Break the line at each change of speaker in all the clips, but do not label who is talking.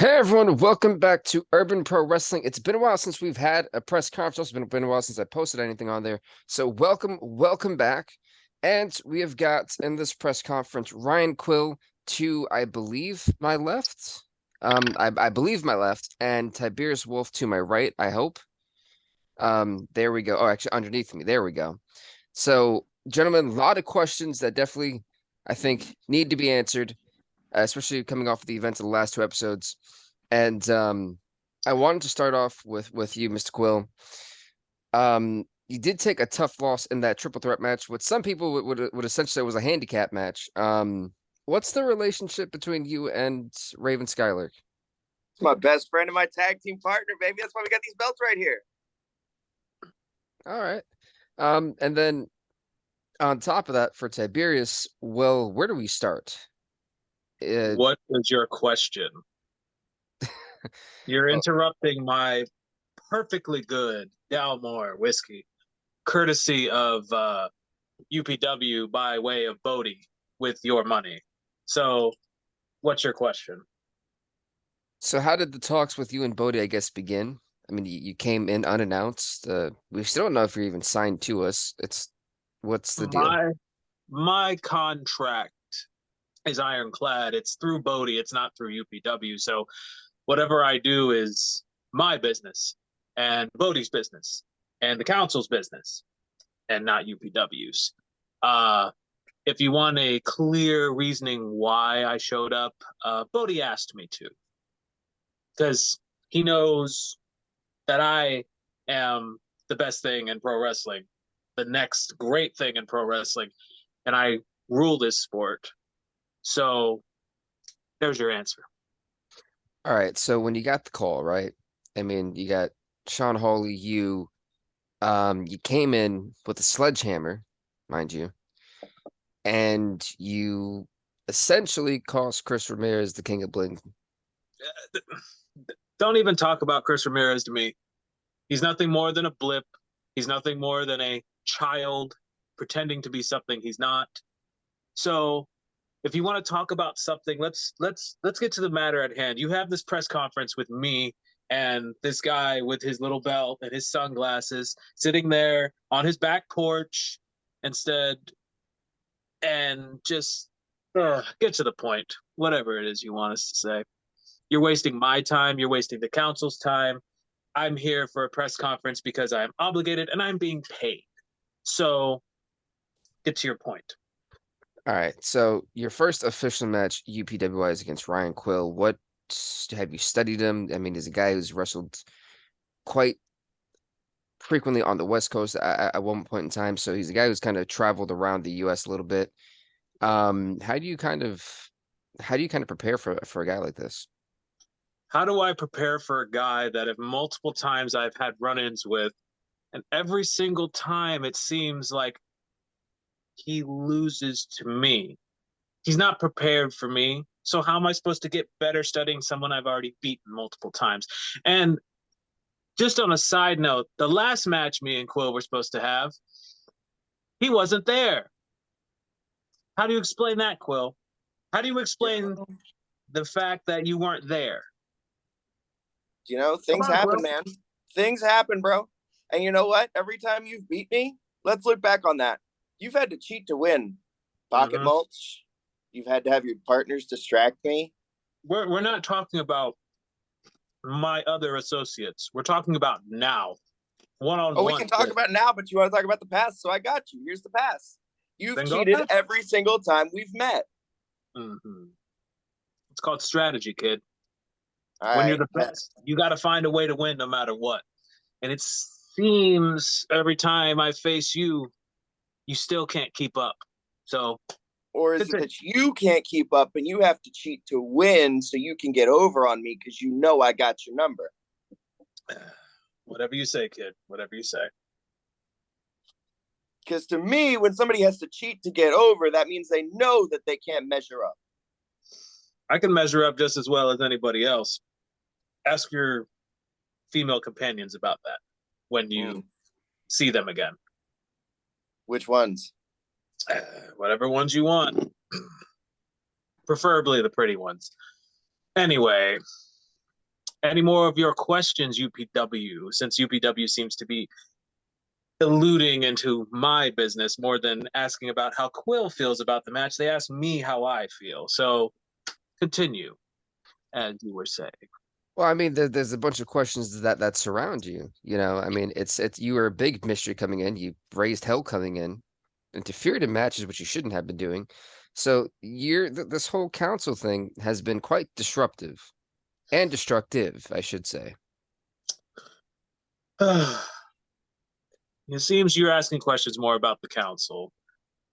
Hey everyone, welcome back to Urban Pro Wrestling. It's been a while since we've had a press conference. Also been a while since I posted anything on there. So welcome back. And we have got in this press conference Ryan Quill to, I believe, my left. I believe my left, and Tiberius Wolfe to my right, I hope. There we go. Oh, actually underneath me. There we go. So, gentlemen, a lot of questions that definitely I think need to be answered, especially coming off of the events of the last two episodes. And I wanted to start off with you, Mr. Quill. You did take a tough loss in that triple threat match, which some people would essentially say was a handicap match. What's the relationship between you and Raven Skylark?
It's my best friend and my tag team partner, baby. That's why we got these belts right here.
All right. And then on top of that, for Tiberius, well, where do we start?
What is your question? You're
Oh,
interrupting my perfectly good Dalmore whiskey, courtesy of UPW by way of Bodie with your money. So, what's your question?
so how did the talks with you and Bodie, I guess, begin? I mean, you came in unannounced. We still don't know if you're even signed to us. What's the deal?
My contract is ironclad. It's through Bodie. It's not through UPW. So, whatever I do is my business and Bodie's business and the council's business and not UPW's. If you want a clear reasoning why I showed up, Bodie asked me to, because he knows that I am the best thing in pro wrestling, the next great thing in pro wrestling, and I rule this sport. So there's your answer.
All right. So when you got the call, right? I mean, you got Sean Hawley, you came in with a sledgehammer, mind you, and you essentially cost Chris Ramirez the King of Bling.
Don't even talk about Chris Ramirez to me. He's nothing more than a blip. He's nothing more than a child pretending to be something he's not. So if you want to talk about something, let's get to the matter at hand. You have this press conference with me and this guy with his little belt and his sunglasses sitting there on his back porch instead, and just get to the point. Whatever it is you want us to say. You're wasting my time. You're wasting the council's time. I'm here for a press conference because I'm obligated and I'm being paid. So get to your point.
All right. So your first official match, UPWI, is against Ryan Quill. What have you studied him? I mean, he's a guy who's wrestled quite frequently on the West Coast at one point in time. So he's a guy who's kind of traveled around the US a little bit. How do you kind of prepare for a guy like this?
How do I prepare for a guy that if multiple times I've had run-ins with, and every single time it seems like he loses to me? He's not prepared for me. So how am I supposed to get better studying someone I've already beaten multiple times? And just on a side note, the last match me and Quill were supposed to have, he wasn't there. How do you explain that, Quill? How do you explain the fact that you weren't there?
Things
On,
happen,
Quill.
man. Things happen, bro. And you know what? Every time you've beat me, let's look back on that. You've had to cheat to win. Pocket mulch. You've had to have your partners distract me.
We're not talking about my other associates. We're talking about now. One-on-one.
Oh, we can talk about now, but you want to talk about the past, so I got you. Here's the past. You've cheated every single time we've met.
It's called strategy, kid.
All
when
right.
you're the best, you got to find a way to win no matter what. And it seems every time I face you, you still can't keep up. So,
or is it that you can't keep up and you have to cheat to win so you can get over on me because you know I got your number?
Whatever you say, kid. Whatever you say.
Because to me, when somebody has to cheat to get over, that means they know that they can't measure up.
I can measure up just as well as anybody else. Ask your female companions about that when you see them again.
Which ones?
Whatever ones you want. Preferably the pretty ones. Anyway, Any more of your questions, UPW, since UPW seems to be alluding into my business more than asking about how Quill feels about the match. They ask me how I feel. So continue, as you were saying.
Well, I mean, there's a bunch of questions that surround you. You know, I mean, it's you were a big mystery coming in. You raised hell coming in, interfered in matches, which you shouldn't have been doing. So this whole council thing has been quite disruptive and destructive, I should say.
It seems you're asking questions more about the council.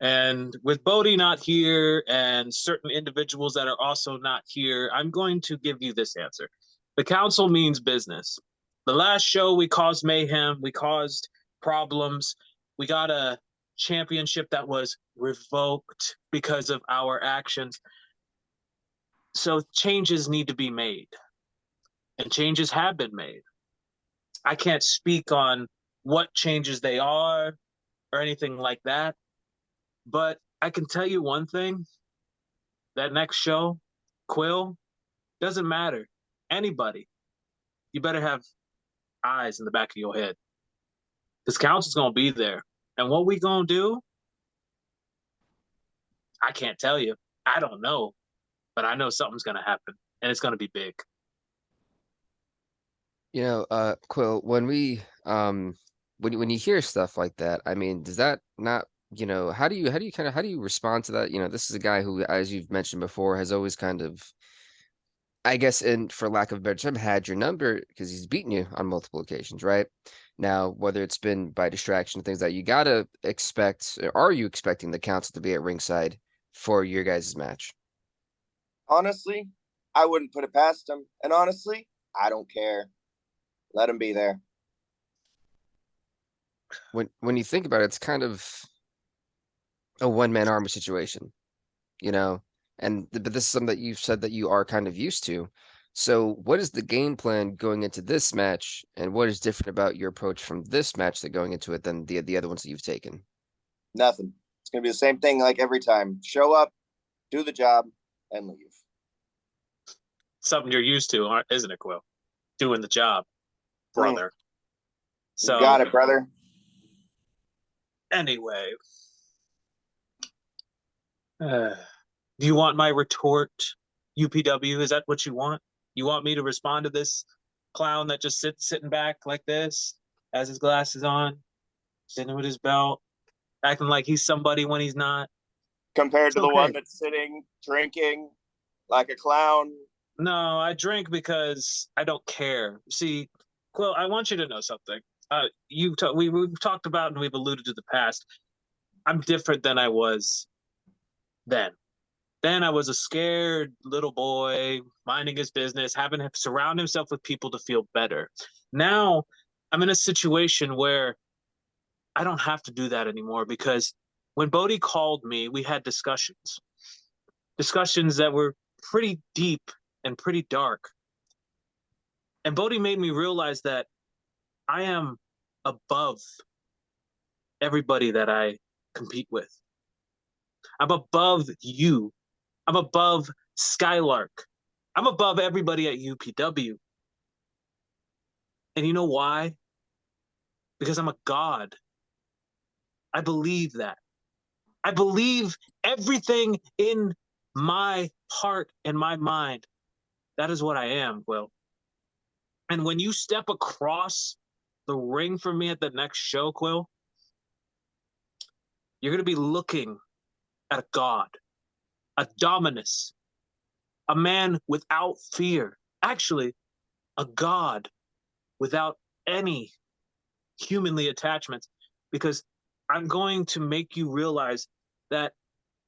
And with Bodhi not here and certain individuals that are also not here, I'm going to give you this answer. The council means business. The last show we caused mayhem, we caused problems, we got a championship that was revoked because of our actions. So changes need to be made. And changes have been made. I can't speak on what changes they are or anything like that. But I can tell you one thing. That next show, Quill, doesn't matter. Anybody. You better have eyes in the back of your head. This council's going to be there. And what we going to do? I can't tell you. I don't know. But I know something's going to happen. And it's going to be big.
You know, Quill, when when you hear stuff like that, I mean, does that not, you know, how do you respond to that? You know, this is a guy who, as you've mentioned before, has always kind of, I guess, and for lack of a better term, had your number because he's beaten you on multiple occasions, right? Now, whether it's been by distraction, things that you gotta expect, or are you expecting the council to be at ringside for your guys' match?
Honestly, I wouldn't put it past him. And honestly, I don't care. Let him be there.
When you think about it, it's kind of a one-man army situation, you know? But this is something that you've said that you are kind of used to. So what is the game plan going into this match, and what is different about your approach from this match that going into it than the other ones that you've taken?
Nothing. It's going to be the same thing like every time. Show up, do the job, and leave.
Something you're used to, isn't it, Quill? Doing the job, brother.
So, you got it, brother.
Anyway. Do you want my retort, UPW? Is that what you want? You want me to respond to this clown that just sitting back like this, has his glasses on, sitting with his belt, acting like he's somebody when he's not?
Compared to the one that's sitting, drinking like a clown.
No, I drink because I don't care. See, Quill, I want you to know something. We've talked about and we've alluded to the past. I'm different than I was then. Then I was a scared little boy, minding his business, having to surround himself with people to feel better. Now I'm in a situation where I don't have to do that anymore because when Bodhi called me, we had discussions that were pretty deep and pretty dark. And Bodhi made me realize that I am above everybody that I compete with. I'm above you. I'm above Skylark. I'm above everybody at UPW. And you know why? Because I'm a god. I believe that. I believe everything in my heart and my mind. That is what I am, Will. And when you step across the ring for me at the next show, Quill, you're going to be looking at a god, a dominus, a man without fear. Actually, a god without any humanly attachments, because I'm going to make you realize that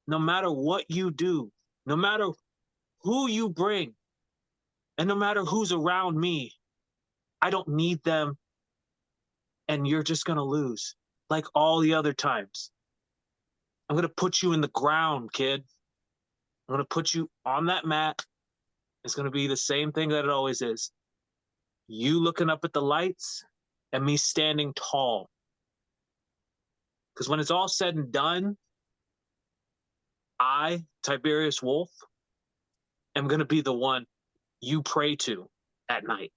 no matter what you do, no matter who you bring, and no matter who's around me, I don't need them, and you're just going to lose like all the other times. I'm going to put you in the ground, kid. I'm going to put you on that mat. It's going to be the same thing that it always is. You looking up at the lights and me standing tall. Because when it's all said and done, I, Tiberius Wolfe, am going to be the one you pray to at night.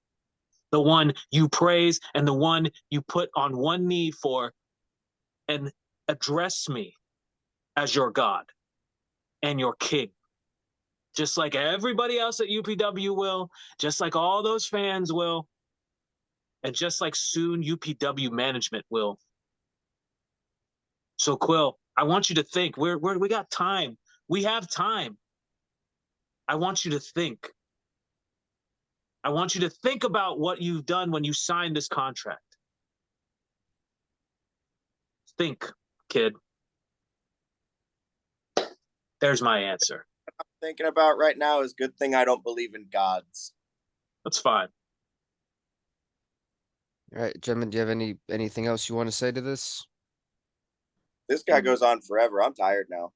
The one you praise and the one you put on one knee for and address me as your God and your king. Just like everybody else at UPW will, just like all those fans will, and just like soon UPW management will. So Quill, I want you to think. We got time. We have time. I want you to think. I want you to think about what you've done when you signed this contract. Think, kid. There's my answer.
What I'm thinking about right now is good thing I don't believe in gods.
That's fine.
All right, gentlemen, do you have anything else you want to say to this?
This guy goes on forever. I'm tired now.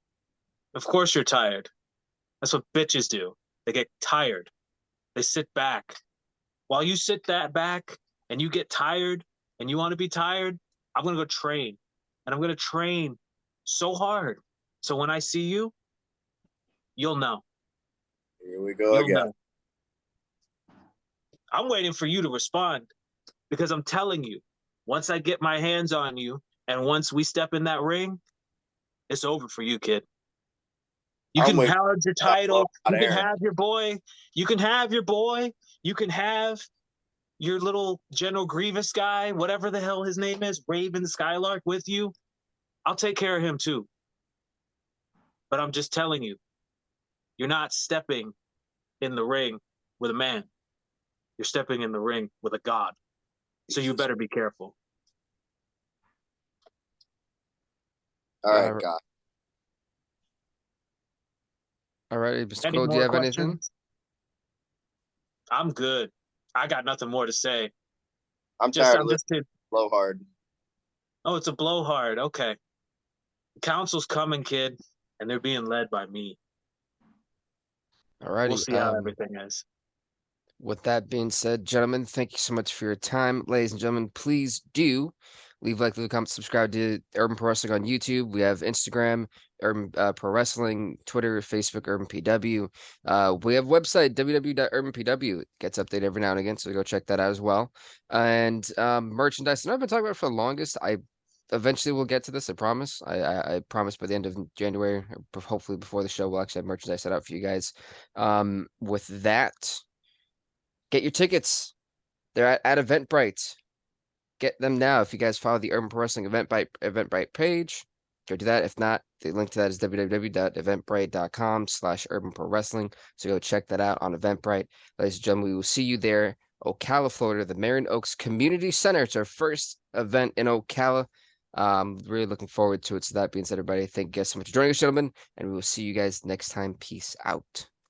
Of course you're tired. That's what bitches do. They get tired. They sit back. While you sit that back and you get tired and you want to be tired, I'm going to go train. And I'm going to train so hard. So when I see you, you'll know.
Here we go
You'll
again.
know. I'm waiting for you to respond because I'm telling you, once I get my hands on you and once we step in that ring, it's over for you, kid. You can have your title. You can have your boy. You can have your boy. You can have your little General Grievous guy, whatever the hell his name is, Raven Skylark with you. I'll take care of him too. But I'm just telling you, you're not stepping in the ring with a man. You're stepping in the ring with a god. So you better be careful.
All right, God.
All right, Mr.
Any
Quill, do you
more
have anything?
questions? I'm good. I got nothing more to say.
I'm tired of listening. Blow hard.
Oh, it's a blowhard. Okay. The council's coming, kid, and they're being led by me.
All righty.
We'll see how everything is.
With that being said, gentlemen, thank you so much for your time. Ladies and gentlemen, please do leave a like, leave a comment, subscribe to Urban Pro Wrestling on YouTube. We have Instagram, Urban Pro Wrestling, Twitter, Facebook, Urban PW. We have a website, www.urbanpw. It gets updated every now and again, so go check that out as well. And merchandise. And I've been talking about it for the longest. I eventually will get to this, I promise. I promise by the end of January, or hopefully before the show, we'll actually have merchandise set out for you guys. With that, get your tickets. They're at Eventbrite. Get them now. If you guys follow the Urban Pro Wrestling Eventbrite page, go do that. If not, the link to that is www.eventbrite.com/Urban Pro Wrestling. So go check that out on Eventbrite. Ladies and gentlemen, we will see you there. Ocala, Florida, the Marion Oaks Community Center. It's our first event in Ocala. Really looking forward to it. So that being said, everybody, thank you guys so much for joining us, gentlemen, and we will see you guys next time. Peace out.